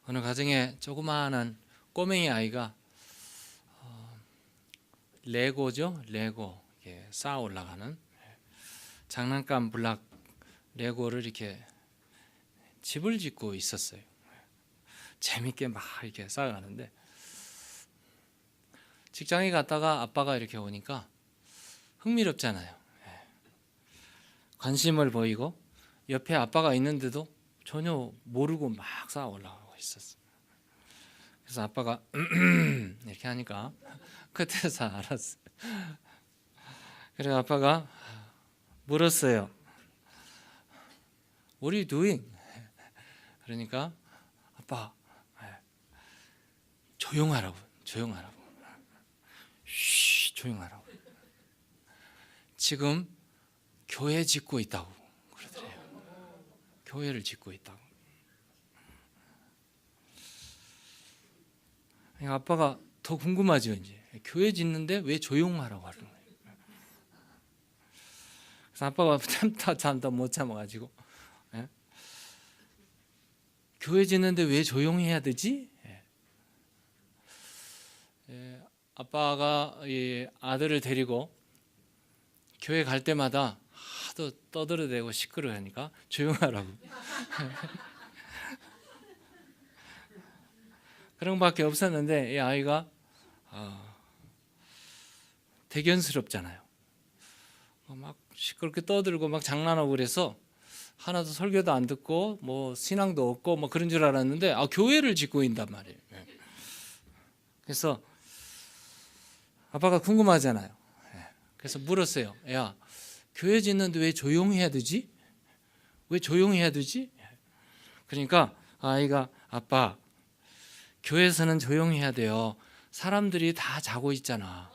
어느 가정에 조그마한 꼬맹이 아이가 레고죠, 레고 쌓아 올라가는 장난감 블락 레고를 이렇게 집을 짓고 있었어요. 재밌게 막 이렇게 쌓아가는데 직장에 갔다가 아빠가 이렇게 오니까 흥미롭잖아요. 관심을 보이고 옆에 아빠가 있는데도 전혀 모르고 막 쌓아 올라가고 있었어요. 그래서 아빠가 이렇게 하니까 그때서 알았어요. 그래서 아빠가 물었어요. What are you doing? 그러니까 아빠 조용하라고. 쉬, 조용하라고. 지금 교회 짓고 있다고 그러더래요. 교회를 짓고 있다고. 아빠가 더 궁금하죠. 이제 교회 짓는데 왜 조용하라고 하는 거예요. 그래서 아빠가 참다 못 참아가지고 교회 짓는데 왜 조용히 해야 되지? 아빠가 아들을 데리고 교회 갈 때마다 하도 떠들어대고 시끄러우니까 조용하라고. 그런 것밖에 없었는데 이 아이가 대견스럽잖아요. 막 시끄럽게 떠들고 막 장난하고 그래서 하나도 설교도 안 듣고 뭐 신앙도 없고 뭐 그런 줄 알았는데 교회를 짓고 있단 말이에요. 그래서 아빠가 궁금하잖아요. 그래서 물었어요. 야, 교회 짓는데 왜 조용히 해야 되지? 왜 조용히 해야 되지? 그러니까 아이가 아빠, 교회에서는 조용히 해야 돼요. 사람들이 다 자고 있잖아.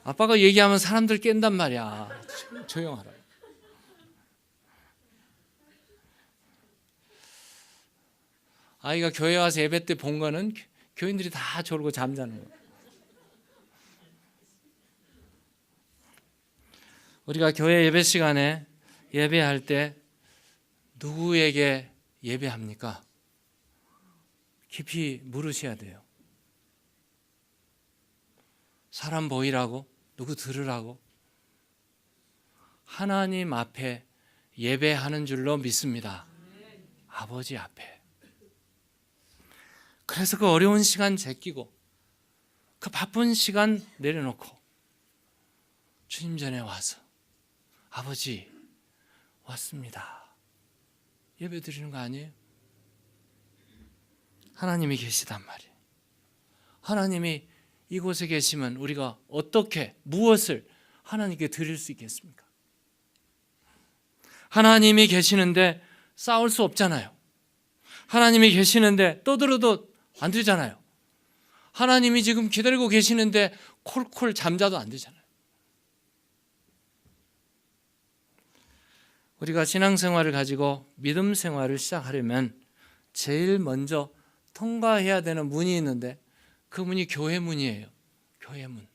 아빠가 얘기하면 사람들 깬단 말이야. 조용하라. 아이가 교회 와서 예배 때 본 거는 교인들이 다 졸고 잠자는 거예요. 우리가 교회 예배 시간에 예배할 때 누구에게 예배합니까? 깊이 물으셔야 돼요. 사람 보이라고? 누구 들으라고? 하나님 앞에 예배하는 줄로 믿습니다. 아버지 앞에. 그래서 그 어려운 시간 제끼고 그 바쁜 시간 내려놓고 주님 전에 와서 아버지 왔습니다. 예배 드리는 거 아니에요? 하나님이 계시단 말이에요. 하나님이 이곳에 계시면 우리가 어떻게 무엇을 하나님께 드릴 수 있겠습니까? 하나님이 계시는데 싸울 수 없잖아요. 하나님이 계시는데 떠들어도 안 되잖아요. 하나님이 지금 기다리고 계시는데 콜콜 잠자도 안 되잖아요. 우리가 신앙생활을 가지고 믿음 생활을 시작하려면 제일 먼저 통과해야 되는 문이 있는데 그 문이 교회 문이에요. 교회 문.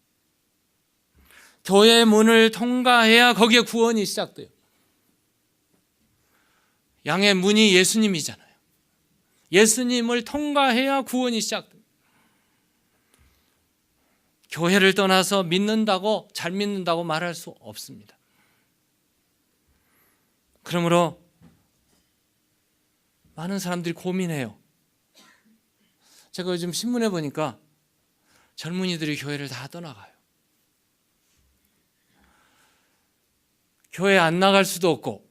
교회 문을 통과해야 거기에 구원이 시작돼요. 양의 문이 예수님이잖아요. 예수님을 통과해야 구원이 시작돼요. 교회를 떠나서 믿는다고 잘 믿는다고 말할 수 없습니다. 그러므로 많은 사람들이 고민해요. 제가 요즘 신문에 보니까 젊은이들이 교회를 다 떠나가요. 교회 안 나갈 수도 없고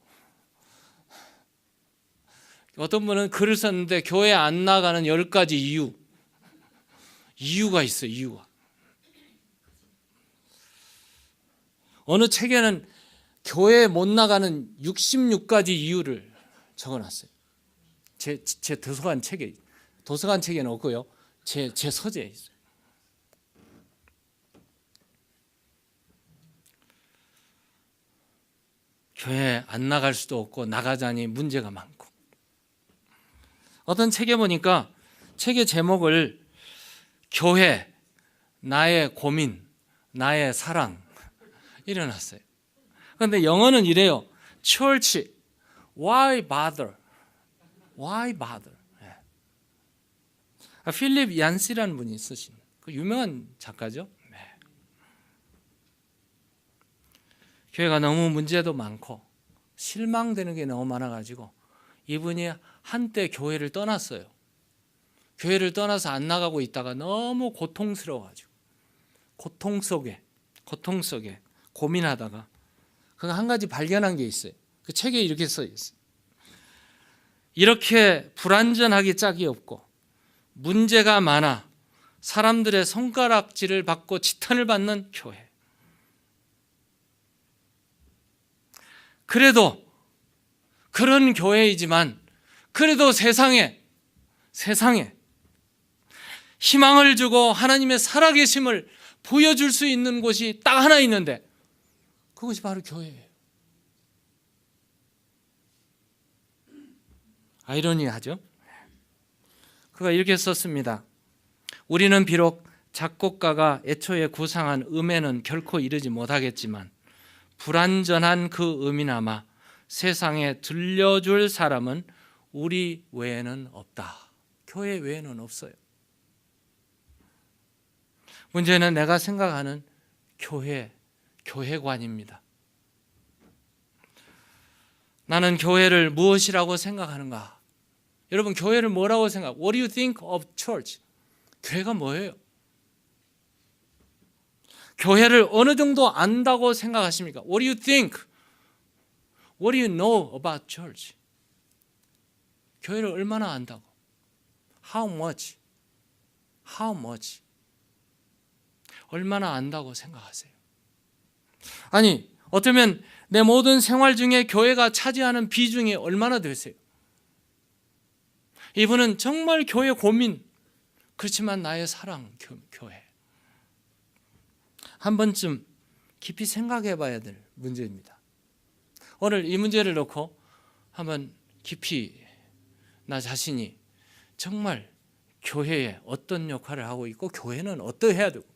어떤 분은 글을 썼는데 교회 안 나가는 10가지 이유가 있어요. 이유가. 어느 책에는 교회 못 나가는 66가지 이유를 적어놨어요. 제 도서관 책에는 없고요. 제 서재에 있어요. 교회 안 나갈 수도 없고 나가자니 문제가 많고. 어떤 책에 보니까 책의 제목을 교회, 나의 고민, 나의 사랑 이래놨어요. 그런데 영어는 이래요. church, why bother? Why bother? 필립 얀시라는 분이 있으신 그 유명한 작가죠. 교회가 너무 문제도 많고 실망되는 게 너무 많아가지고 이분이 한때 교회를 떠났어요. 교회를 떠나서 안 나가고 있다가 너무 고통스러워가지고 고통 속에 고민하다가 그 한 가지 발견한 게 있어요. 그 책에 이렇게 써 있어요. 이렇게 불완전하기 짝이 없고 문제가 많아 사람들의 손가락질을 받고 지탄을 받는 교회. 그래도 그런 교회이지만 그래도 세상에 희망을 주고 하나님의 살아계심을 보여줄 수 있는 곳이 딱 하나 있는데 그것이 바로 교회예요. 아이러니하죠? 그가 이렇게 썼습니다. 우리는 비록 작곡가가 애초에 구상한 음에는 결코 이르지 못하겠지만 불완전한 그 음이나마 세상에 들려줄 사람은 우리 외에는 없다. 교회 외에는 없어요. 문제는 내가 생각하는 교회관입니다. 나는 교회를 무엇이라고 생각하는가? 여러분 교회를 뭐라고 생각? What do you think of church? 교회가 뭐예요? 교회를 어느 정도 안다고 생각하십니까? What do you think? What do you know about church? 교회를 얼마나 안다고? How much? How much? 얼마나 안다고 생각하세요? 아니, 어쩌면 내 모든 생활 중에 교회가 차지하는 비중이 얼마나 되세요? 이분은 정말 교회 고민, 그렇지만 나의 사랑, 교회. 한 번쯤 깊이 생각해 봐야 될 문제입니다. 오늘 이 문제를 놓고 한번 깊이 나 자신이 정말 교회에 어떤 역할을 하고 있고 교회는 어떠해야 되고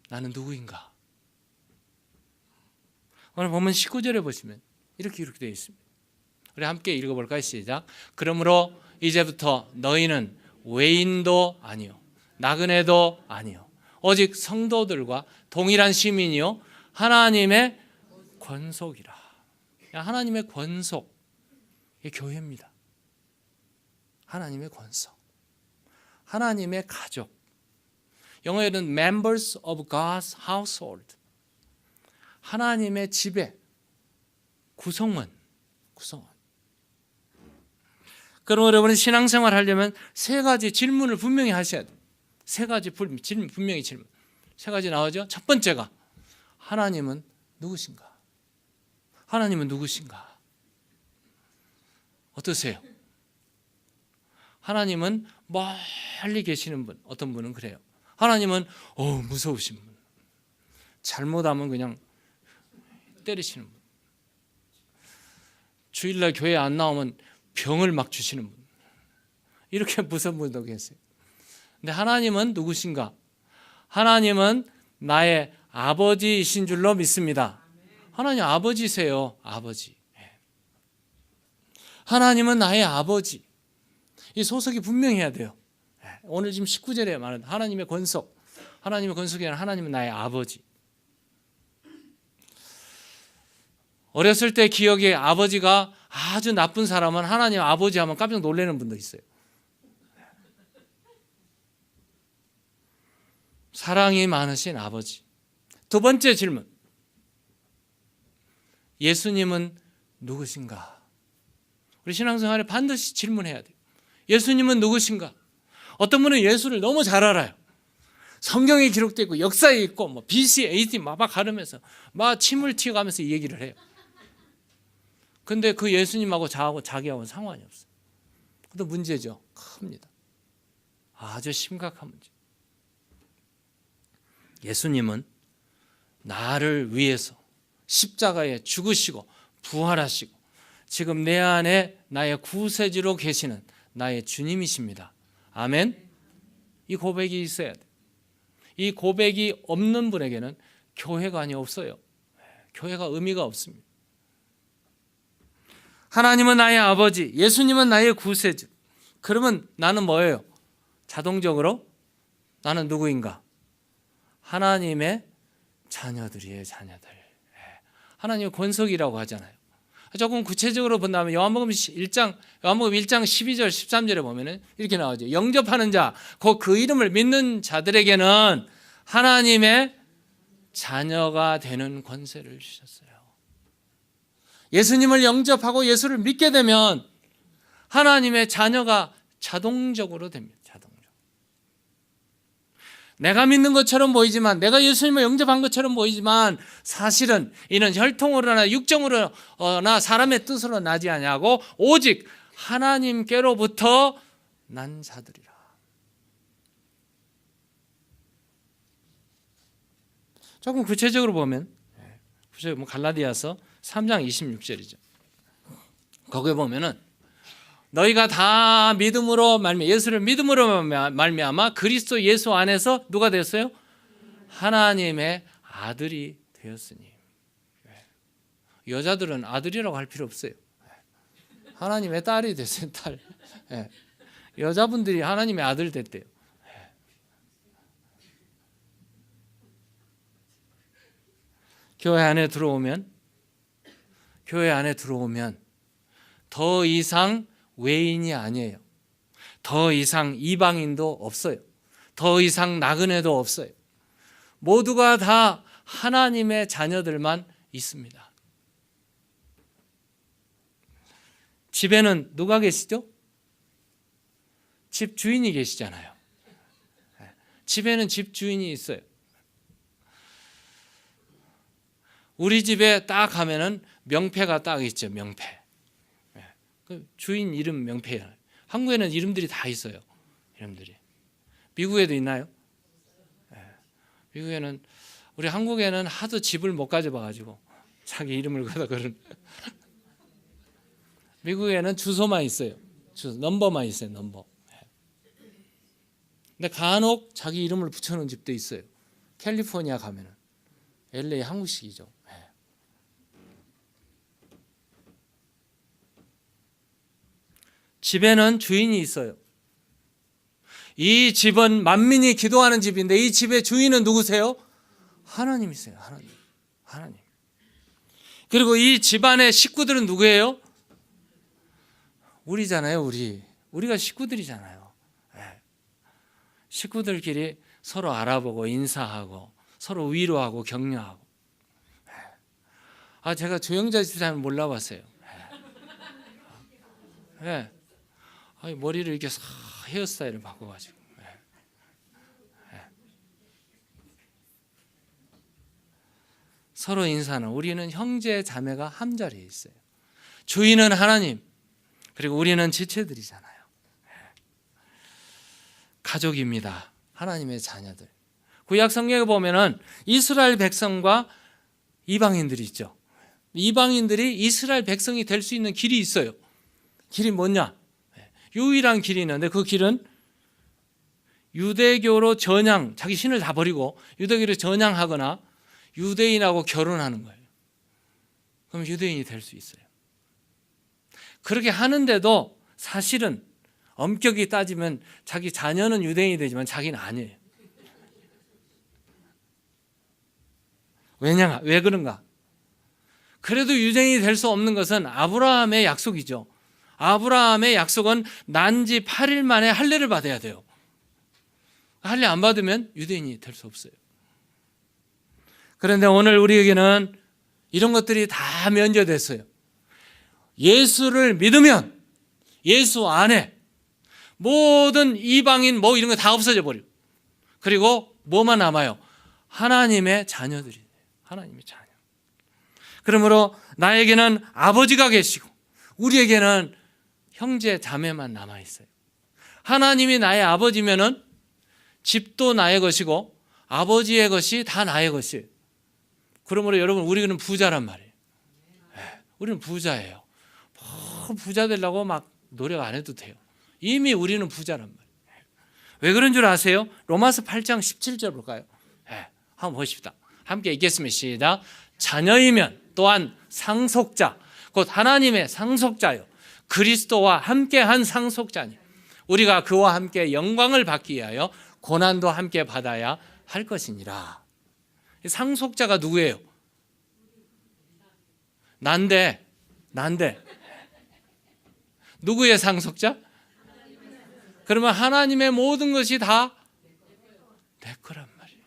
나는 누구인가? 오늘 보면 19절에 보시면 이렇게 되어 있습니다. 우리 함께 읽어볼까요? 시작. 그러므로 이제부터 너희는 외인도 아니요 나그네도 아니요 오직 성도들과 동일한 시민이요 하나님의 권속이라. 하나님의 권속, 이게 교회입니다. 하나님의 권속, 하나님의 가족. 영어에는 members of God's household. 하나님의 집의 구성원. 그럼 여러분이 신앙생활 하려면 세 가지 질문을 분명히 하셔야 돼요. 세 가지 질문, 분명히 질문. 세 가지 나오죠. 첫 번째가 하나님은 누구신가? 하나님은 누구신가? 어떠세요? 하나님은 멀리 계시는 분, 어떤 분은 그래요. 하나님은 무서우신 분, 잘못하면 그냥 때리시는 분, 주일날 교회 안 나오면 병을 막 주시는 분, 이렇게 무서운 분도 계세요. 근데 하나님은 누구신가? 하나님은 나의 아버지이신 줄로 믿습니다. 하나님 아버지세요. 아버지. 하나님은 나의 아버지. 이 소속이 분명해야 돼요. 오늘 지금 19절에 말하는 하나님의 권속. 하나님의 권속이 아니라 하나님은 나의 아버지. 어렸을 때 기억에 아버지가 아주 나쁜 사람은 하나님 아버지 하면 깜짝 놀라는 분도 있어요. 사랑이 많으신 아버지. 두 번째 질문. 예수님은 누구신가? 우리 신앙생활에 반드시 질문해야 돼요. 예수님은 누구신가? 어떤 분은 예수를 너무 잘 알아요. 성경에 기록되어 있고 역사에 있고 뭐 BC, AD 막 가르면서 막 침을 튀어가면서 이 얘기를 해요. 근데 그 예수님하고 자기하고는 상관이 없어요. 그것도 문제죠. 큽니다. 아주 심각한 문제. 예수님은 나를 위해서 십자가에 죽으시고 부활하시고 지금 내 안에 나의 구세주로 계시는 나의 주님이십니다. 아멘. 이 고백이 있어야 돼. 이 고백이 없는 분에게는 교회관이 없어요. 교회가 의미가 없습니다. 하나님은 나의 아버지, 예수님은 나의 구세주. 그러면 나는 뭐예요? 자동적으로 나는 누구인가? 하나님의 자녀들이에요, 자녀들. 하나님의 권속이라고 하잖아요. 조금 구체적으로 본다면 요한복음 1장 12절 13절에 보면은 이렇게 나오죠. 영접하는 자, 곧 그 이름을 믿는 자들에게는 하나님의 자녀가 되는 권세를 주셨어요. 예수님을 영접하고 예수를 믿게 되면 하나님의 자녀가 자동적으로 됩니다. 자동적으로. 내가 믿는 것처럼 보이지만, 내가 예수님을 영접한 것처럼 보이지만 사실은 이는 혈통으로나 육정으로나 사람의 뜻으로 나지 아니하고 오직 하나님께로부터 난 자들이라. 조금 구체적으로 보면 갈라디아서 3장 26절이죠. 거기에 보면은 너희가 다 믿음으로 예수를 믿음으로 말미암아 그리스도 예수 안에서 누가 됐어요? 하나님의 아들이 되었으니. 여자들은 아들이라고 할 필요 없어요. 하나님의 딸이 됐어요. 딸. 여자분들이 하나님의 아들 됐대요. 교회 안에 들어오면 더 이상 외인이 아니에요. 더 이상 이방인도 없어요. 더 이상 나그네도 없어요. 모두가 다 하나님의 자녀들만 있습니다. 집에는 누가 계시죠? 집 주인이 계시잖아요. 집에는 집 주인이 있어요. 우리 집에 딱 가면은 명패가 딱 있죠. 명패. 주인 이름 명패예요. 한국에는 이름들이 다 있어요. 이름들이. 미국에도 있나요? 미국에는, 우리 한국에는 하도 집을 못 가져봐가지고 자기 이름을 갖다 그런. 미국에는 주소만 있어요. 넘버만 있어요. 넘버. 근데 간혹 자기 이름을 붙여놓은 집도 있어요. 캘리포니아 가면은. LA 한국식이죠. 집에는 주인이 있어요. 이 집은 만민이 기도하는 집인데 이 집의 주인은 누구세요? 하나님이세요. 하나님. 그리고 이 집안의 식구들은 누구예요? 우리잖아요. 우리가 식구들이잖아요. 식구들끼리 서로 알아보고 인사하고 서로 위로하고 격려하고. 제가 조영자 집사님 몰라봤어요. 머리를 이렇게 헤어스타일을 바꿔가지고. 서로 인사는, 우리는 형제 자매가 한 자리에 있어요. 주인은 하나님, 그리고 우리는 지체들이잖아요. 가족입니다. 하나님의 자녀들. 구약 성경에 보면은 이스라엘 백성과 이방인들이 있죠. 이방인들이 이스라엘 백성이 될 수 있는 길이 있어요. 길이 뭐냐? 유일한 길이 있는데 그 길은 유대교로 자기 신을 다 버리고 유대교로 전향하거나 유대인하고 결혼하는 거예요. 그럼 유대인이 될 수 있어요. 그렇게 하는데도 사실은 엄격히 따지면 자기 자녀는 유대인이 되지만 자기는 아니에요. 왜 그런가? 그래도 유대인이 될 수 없는 것은 아브라함의 약속이죠. 아브라함의 약속은 난지 8일 만에 할례를 받아야 돼요. 할례 안 받으면 유대인이 될 수 없어요. 그런데 오늘 우리에게는 이런 것들이 다 면제됐어요. 예수를 믿으면 예수 안에 모든 이방인 이런 거 다 없어져 버리고, 그리고 뭐만 남아요? 하나님의 자녀들이. 하나님의 자녀. 그러므로 나에게는 아버지가 계시고 우리에게는 형제 자매만 남아 있어요. 하나님이 나의 아버지면은 집도 나의 것이고 아버지의 것이 다 나의 것이에요. 그러므로 여러분, 우리는 부자란 말이에요. 우리는 부자예요. 부자 되려고 막 노력 안 해도 돼요. 이미 우리는 부자란 말이에요. 왜 그런 줄 아세요? 로마서 8장 17절 볼까요? 한번 보십시다. 함께 읽겠습니다. 시작. 자녀이면 또한 상속자, 곧 하나님의 상속자요 그리스도와 함께한 상속자니 우리가 그와 함께 영광을 받기 위하여 고난도 함께 받아야 할 것이니라. 상속자가 누구예요? 난데 누구의 상속자? 그러면 하나님의 모든 것이 다 내 거란 말이에요.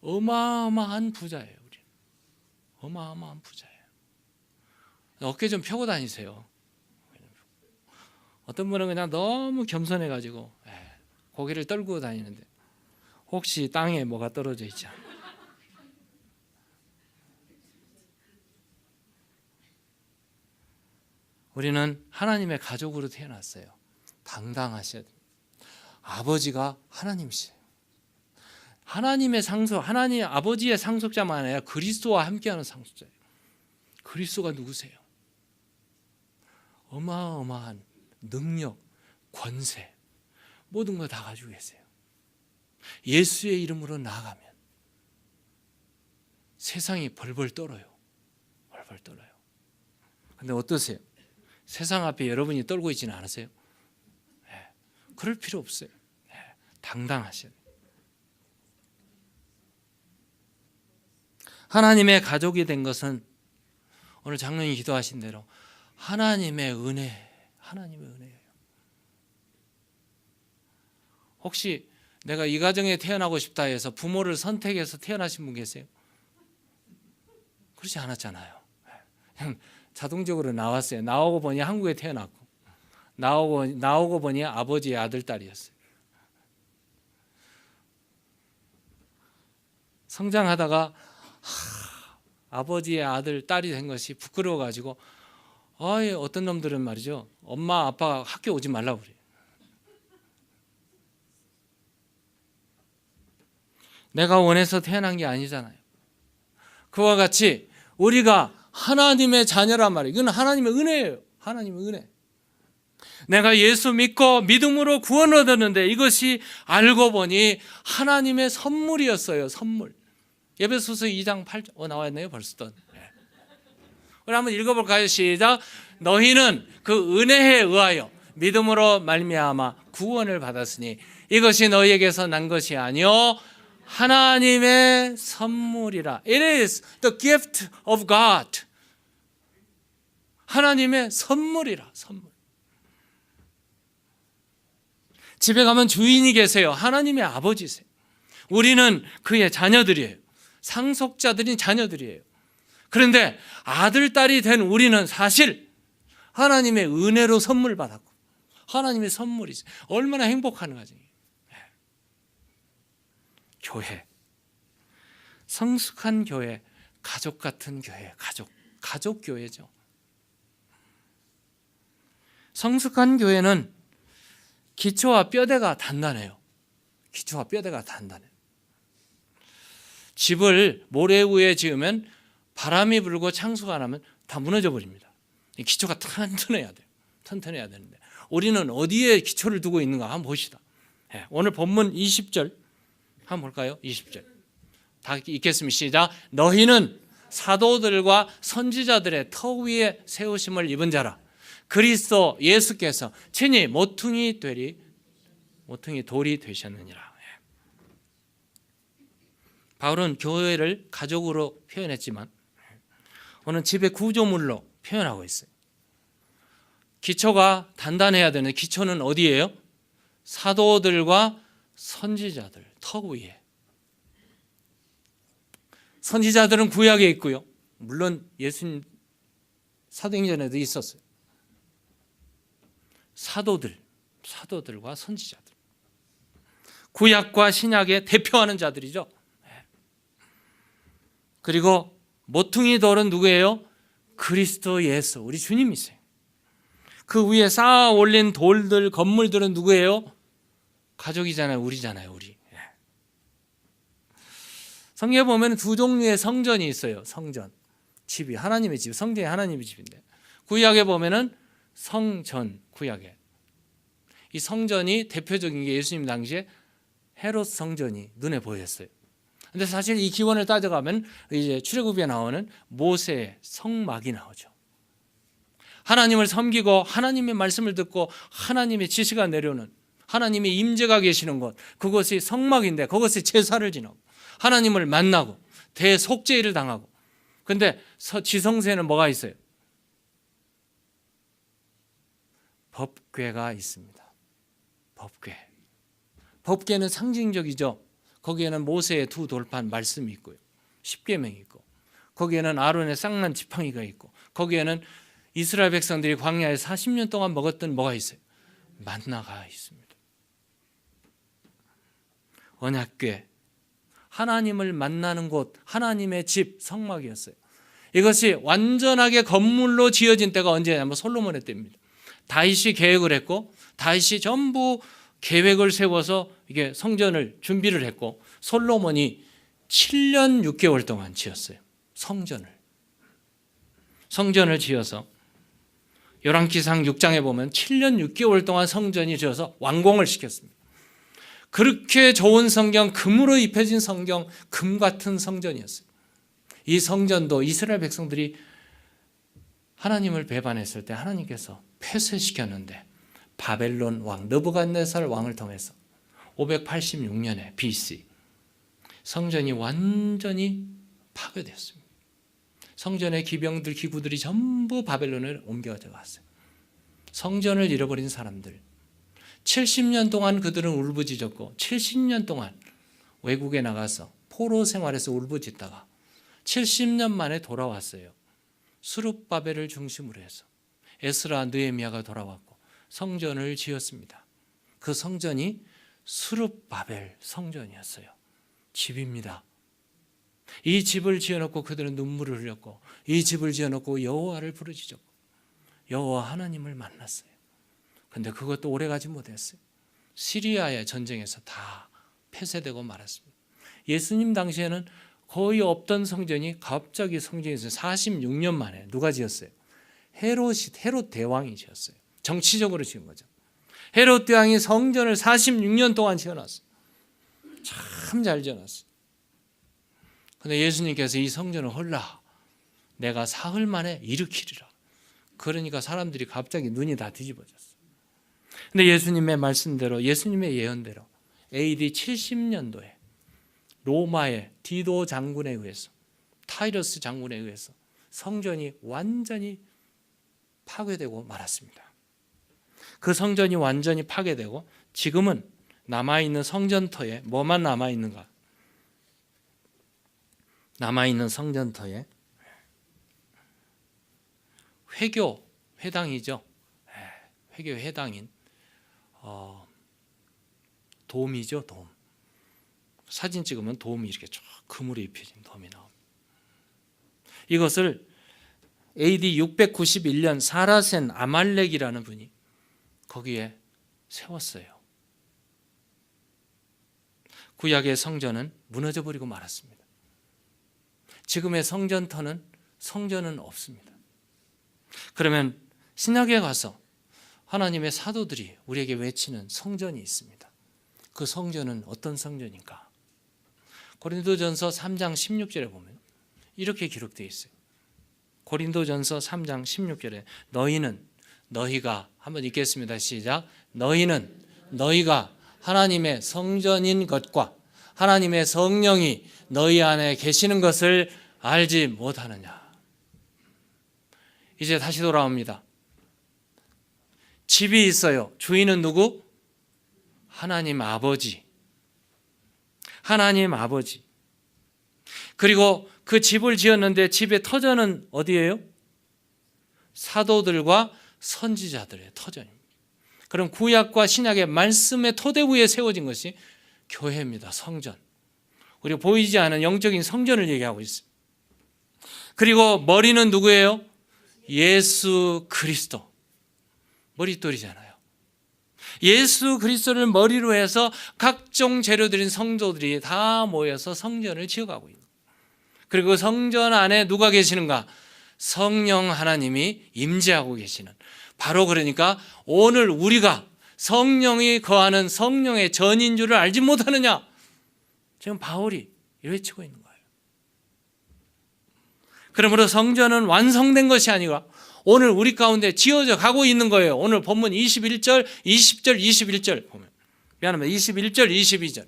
어마어마한 부자예요. 우리는 어마어마한 부자예요. 어깨 좀 펴고 다니세요. 어떤 분은 그냥 너무 겸손해가지고 고개를 떨구고 다니는데 혹시 땅에 뭐가 떨어져 있지 않나. 우리는 하나님의 가족으로 태어났어요. 당당하셔야 됩니다. 아버지가 하나님이세요. 하나님의 상속, 하나님 아버지의 상속자만 아니라 그리스도와 함께하는 상속자예요. 그리스도가 누구세요? 어마어마한 능력, 권세, 모든 걸 다 가지고 계세요. 예수의 이름으로 나아가면 세상이 벌벌 떨어요. 벌벌 떨어요. 근데 어떠세요? 세상 앞에 여러분이 떨고 있지는 않으세요? 그럴 필요 없어요. 당당하셔야 돼요. 하나님의 가족이 된 것은 오늘 장로님이 기도하신 대로 하나님의 은혜예요. 혹시 내가 이 가정에 태어나고 싶다 해서 부모를 선택해서 태어나신 분 계세요? 그렇지 않았잖아요. 그냥 자동적으로 나왔어요. 나오고 보니 한국에 태어났고 나오고 보니 아버지의 아들, 딸이었어요. 성장하다가 아버지의 아들, 딸이 된 것이 부끄러워가지고 어떤 놈들은 말이죠. 엄마, 아빠가 학교 오지 말라고 그래요. 내가 원해서 태어난 게 아니잖아요. 그와 같이 우리가 하나님의 자녀란 말이에요. 이건 하나님의 은혜예요. 하나님의 은혜. 내가 예수 믿고 믿음으로 구원을 얻었는데 이것이 알고 보니 하나님의 선물이었어요. 선물. 에베소서 2장 8절 나와있네요. 벌써. 우리 한번 읽어볼까요? 시작. 너희는 그 은혜에 의하여 믿음으로 말미암아 구원을 받았으니 이것이 너희에게서 난 것이 아니요 하나님의 선물이라. It is the gift of God. 하나님의 선물이라. 선물. 집에 가면 주인이 계세요. 하나님의 아버지세요. 우리는 그의 자녀들이에요. 상속자들인 자녀들이에요. 그런데 아들, 딸이 된 우리는 사실 하나님의 은혜로 선물 받았고 하나님의 선물이죠. 얼마나 행복한 가정이에요. 교회, 성숙한 교회, 가족 같은 교회, 가족 교회죠. 성숙한 교회는 기초와 뼈대가 단단해요. 기초와 뼈대가 단단해요. 집을 모래 위에 지으면 바람이 불고 창수가 나면 다 무너져 버립니다. 기초가 튼튼해야 돼요. 튼튼해야 되는데 우리는 어디에 기초를 두고 있는가 한번 봅시다. 오늘 본문 20절 한번 볼까요? 20절 다 읽겠습니다. 시작. 너희는 사도들과 선지자들의 터 위에 세우심을 입은 자라. 그리스도 예수께서 친히 모퉁이 돌이 되셨느니라. 바울은 교회를 가족으로 표현했지만 오늘 집의 구조물로 표현하고 있어요. 기초가 단단해야 되는 기초는 어디예요? 사도들과 선지자들 터 위에. 선지자들은 구약에 있고요. 물론 예수님 사도행전에도 있었어요. 사도들과 선지자들. 구약과 신약의 대표하는 자들이죠. 그리고 모퉁이 돌은 누구예요? 그리스도 예수, 우리 주님이세요. 그 위에 쌓아 올린 돌들, 건물들은 누구예요? 가족이잖아요. 우리잖아요. 우리. 성경에 보면 두 종류의 성전이 있어요. 성전, 집이 하나님의 집, 성전이 하나님의 집인데 구약에 보면은 성전, 구약에 이 성전이 대표적인 게 예수님 당시에 헤롯 성전이 눈에 보였어요. 근데 사실 이 기원을 따져가면 이제 출애굽에 나오는 모세의 성막이 나오죠. 하나님을 섬기고 하나님의 말씀을 듣고 하나님의 지시가 내려오는, 하나님의 임재가 계시는 곳, 그것이 성막인데 그것이 제사를 지나고 하나님을 만나고 대속죄를 당하고. 근데 지성소에는 뭐가 있어요? 법궤가 있습니다. 법궤. 법궤는 상징적이죠. 거기에는 모세의 두 돌판 말씀이 있고요, 십계명이 있고, 거기에는 아론의 쌍난 지팡이가 있고, 거기에는 이스라엘 백성들이 광야에 40년 동안 먹었던 뭐가 있어요? 만나가 있습니다. 언약궤, 하나님을 만나는 곳, 하나님의 집, 성막이었어요. 이것이 완전하게 건물로 지어진 때가 언제냐면 솔로몬의 때입니다. 다윗이 계획을 했고, 다윗이 전부 계획을 세워서 이게 성전을 준비를 했고, 솔로몬이 7년 6개월 동안 지었어요. 성전을 지어서 열왕기상 6장에 보면 7년 6개월 동안 성전이 지어서 완공을 시켰습니다. 그렇게 좋은 성경, 금으로 입혀진 성경, 금 같은 성전이었어요. 이 성전도 이스라엘 백성들이 하나님을 배반했을 때 하나님께서 폐쇄시켰는데, 바벨론 왕 느부갓네살 왕을 통해서 586년에 BC 성전이 완전히 파괴되었습니다. 성전의 기병들, 기구들이 전부 바벨론에 옮겨져 갔어요. 성전을 잃어버린 사람들, 70년 동안 그들은 울부짖었고 70년 동안 외국에 나가서 포로 생활에서 울부짖다가 70년 만에 돌아왔어요. 스룹바벨을 중심으로 해서 에스라, 느헤미야가 돌아왔고 성전을 지었습니다. 그 성전이 스룹바벨 성전이었어요. 집입니다. 이 집을 지어놓고 그들은 눈물을 흘렸고, 이 집을 지어놓고 여호와를 부르짖었고 여호와 하나님을 만났어요. 그런데 그것도 오래가지 못했어요. 시리아의 전쟁에서 다 폐쇄되고 말았습니다. 예수님 당시에는 거의 없던 성전이 갑자기 성전에서 46년 만에 누가 지었어요? 헤롯 대왕이 지었어요. 정치적으로 지은 거죠. 헤롯 대왕이 성전을 46년 동안 지어놨어요. 참 잘 지어놨어요. 그런데 예수님께서 이 성전을 헐라, 내가 사흘 만에 일으키리라. 그러니까 사람들이 갑자기 눈이 다 뒤집어졌어요. 그런데 예수님의 말씀대로, 예수님의 예언대로 AD 70년도에 로마의 디도 장군에 의해서, 타이러스 장군에 의해서 성전이 완전히 파괴되고 말았습니다. 그 성전이 완전히 파괴되고 지금은 남아있는 성전터에 뭐만 남아있는가? 남아있는 성전터에 회당이죠. 회교 회당인 돔이죠. 돔. 사진 찍으면 돔이 이렇게 쫙 금으로 입혀진 돔이 나옵니다. 이것을 AD 691년 사라센 아말렉이라는 분이 거기에 세웠어요. 구약의 성전은 무너져 버리고 말았습니다. 지금의 성전은 없습니다. 그러면 신약에 가서 하나님의 사도들이 우리에게 외치는 성전이 있습니다. 그 성전은 어떤 성전인가? 고린도전서 3장 16절에 보면 이렇게 기록되어 있어요. 고린도전서 3장 16절에 너희가 한번 읽겠습니다. 시작. 너희가 하나님의 성전인 것과 하나님의 성령이 너희 안에 계시는 것을 알지 못하느냐. 이제 다시 돌아옵니다. 집이 있어요. 주인은 누구? 하나님 아버지. 그리고 그 집을 지었는데 집의 터전은 어디예요? 사도들과 선지자들의 터전입니다. 그럼 구약과 신약의 말씀의 토대 위에 세워진 것이 교회입니다. 성전. 우리가 보이지 않은 영적인 성전을 얘기하고 있습니다. 그리고 머리는 누구예요? 예수 그리스도. 머릿돌이잖아요. 예수 그리스도를 머리로 해서 각종 재료들인 성도들이 다 모여서 성전을 지어가고 있는 거예요. 그리고 성전 안에 누가 계시는가? 성령 하나님이 임재하고 계시는, 바로 그러니까 오늘 우리가 성령이 거하는 성령의 전인 줄을 알지 못하느냐? 지금 바울이 외치고 있는 거예요. 그러므로 성전은 완성된 것이 아니라 오늘 우리 가운데 지어져 가고 있는 거예요. 오늘 본문 21절, 20절, 21절 보면 미안합니다. 21절, 22절.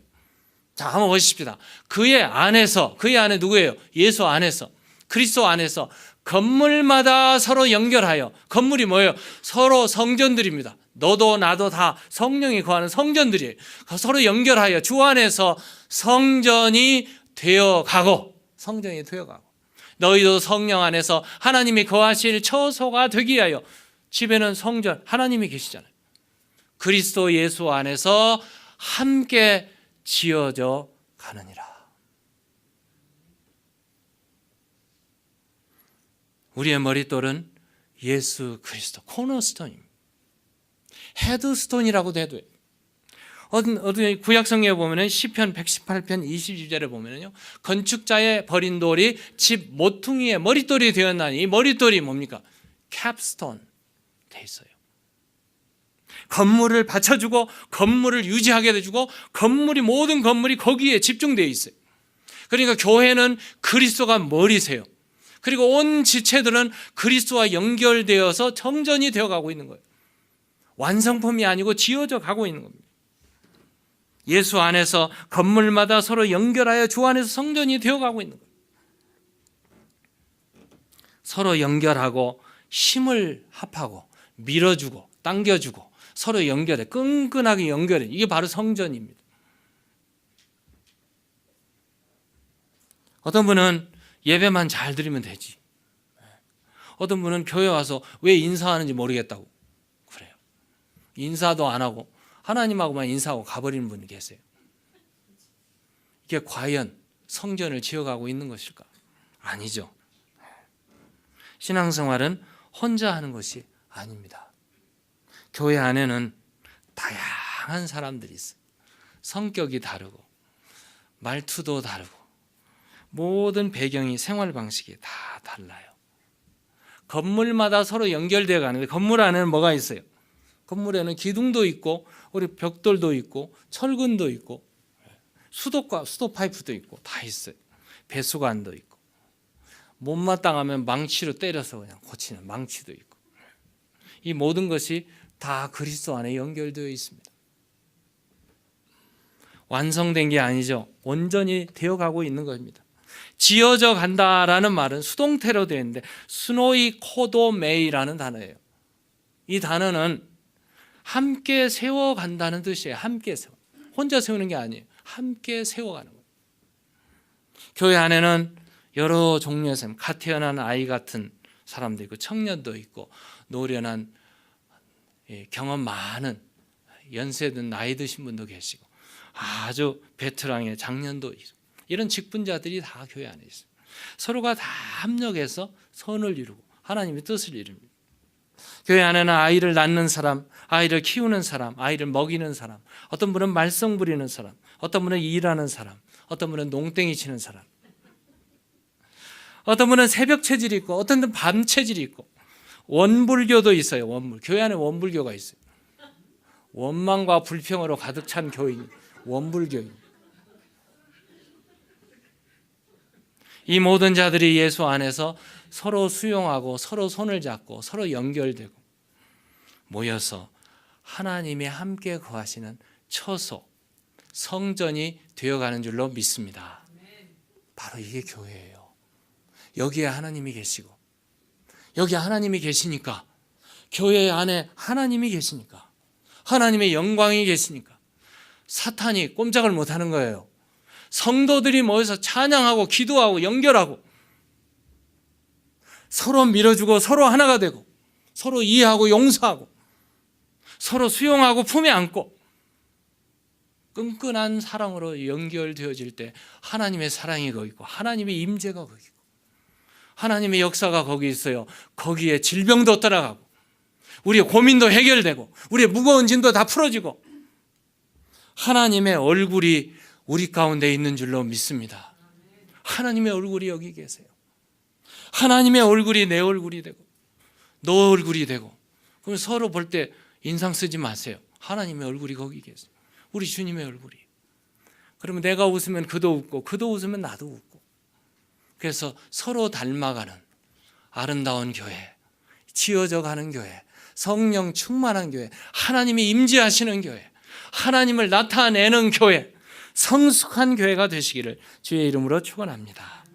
자, 한번 보십시다. 그의 안에 누구예요? 예수 안에서, 그리스도 안에서 건물마다 서로 연결하여, 건물이 뭐예요? 서로 성전들입니다. 너도 나도 다 성령이 거하는 성전들이에요. 서로 연결하여 주 안에서 성전이 되어가고, 너희도 성령 안에서 하나님이 거하실 처소가 되기 위하여, 집에는 성전, 하나님이 계시잖아요. 그리스도 예수 안에서 함께 지어져 가느니라. 우리의 머릿돌은 예수 그리스도, 코너스톤입니다. 헤드스톤이라고도 해도 돼요. 어떤 구약성경에 보면은 시편 118편 22절에 보면은요, 건축자의 버린 돌이 집 모퉁이의 머릿돌이 되었나니, 이 머릿돌이 뭡니까? 캡스톤 돼 있어요. 건물을 받쳐주고 건물을 유지하게 해주고 모든 건물이 거기에 집중되어 있어요. 그러니까 교회는 그리스도가 머리세요. 그리고 온 지체들은 그리스도와 연결되어서 성전이 되어가고 있는 거예요. 완성품이 아니고 지어져 가고 있는 겁니다. 예수 안에서 건물마다 서로 연결하여 주 안에서 성전이 되어가고 있는 거예요. 서로 연결하고 힘을 합하고 밀어주고 당겨주고 서로 연결해, 끈끈하게 연결해. 이게 바로 성전입니다. 어떤 분은 예배만 잘 드리면 되지. 어떤 분은 교회 와서 왜 인사하는지 모르겠다고 그래요. 인사도 안 하고 하나님하고만 인사하고 가버리는 분이 계세요. 이게 과연 성전을 지어가고 있는 것일까? 아니죠. 신앙생활은 혼자 하는 것이 아닙니다. 교회 안에는 다양한 사람들이 있어요. 성격이 다르고 말투도 다르고 모든 배경이, 생활 방식이 다 달라요. 건물마다 서로 연결되어 가는데, 건물 안에는 뭐가 있어요? 건물에는 기둥도 있고 우리 벽돌도 있고 철근도 있고 수도 파이프도 있고 다 있어요. 배수관도 있고 못마땅하면 망치로 때려서 그냥 고치는 망치도 있고, 이 모든 것이 다 그리스도 안에 연결되어 있습니다. 완성된 게 아니죠. 온전히 되어가고 있는 겁니다. 지어져 간다라는 말은 수동태로 되어 있는데 스노이 코도메이라는 단어예요. 이 단어는 함께 세워간다는 뜻이에요. 함께 세워. 혼자 세우는 게 아니에요. 함께 세워가는 거예요. 교회 안에는 여러 종류의 사람, 갓 태어난 아이 같은 사람도 있고 청년도 있고 노련한 경험 많은 연세든 나이 드신 분도 계시고 아주 베테랑의 장년도 있고, 이런 직분자들이 다 교회 안에 있어요. 서로가 다 협력해서 선을 이루고 하나님의 뜻을 이룹니다. 교회 안에는 아이를 낳는 사람, 아이를 키우는 사람, 아이를 먹이는 사람, 어떤 분은 말썽 부리는 사람, 어떤 분은 일하는 사람, 어떤 분은 농땡이 치는 사람, 어떤 분은 새벽 체질이 있고 어떤 분은 밤 체질이 있고, 원불교도 있어요. 원불. 교회 안에 원불교가 있어요. 원망과 불평으로 가득 찬 교인, 원불교인. 이 모든 자들이 예수 안에서 서로 수용하고 서로 손을 잡고 서로 연결되고 모여서 하나님이 함께 거하시는 처소, 성전이 되어가는 줄로 믿습니다. 바로 이게 교회예요. 여기에 하나님이 계시고, 여기 하나님이 계시니까, 교회 안에 하나님이 계시니까, 하나님의 영광이 계시니까 사탄이 꼼짝을 못하는 거예요. 성도들이 모여서 찬양하고 기도하고 연결하고 서로 밀어주고 서로 하나가 되고 서로 이해하고 용서하고 서로 수용하고 품에 안고 끈끈한 사랑으로 연결되어질 때 하나님의 사랑이 거기 있고 하나님의 임재가 거기 있고 하나님의 역사가 거기 있어요. 거기에 질병도 떠나가고 우리의 고민도 해결되고 우리의 무거운 짐도 다 풀어지고 하나님의 얼굴이 우리 가운데 있는 줄로 믿습니다. 하나님의 얼굴이 여기 계세요. 하나님의 얼굴이 내 얼굴이 되고 너 얼굴이 되고, 그럼 서로 볼 때 인상 쓰지 마세요. 하나님의 얼굴이 거기 계세요. 우리 주님의 얼굴이. 그러면 내가 웃으면 그도 웃고 그도 웃으면 나도 웃고, 그래서 서로 닮아가는 아름다운 교회, 지어져 가는 교회, 성령 충만한 교회, 하나님이 임재하시는 교회, 하나님을 나타내는 교회, 성숙한 교회가 되시기를 주의 이름으로 축원합니다.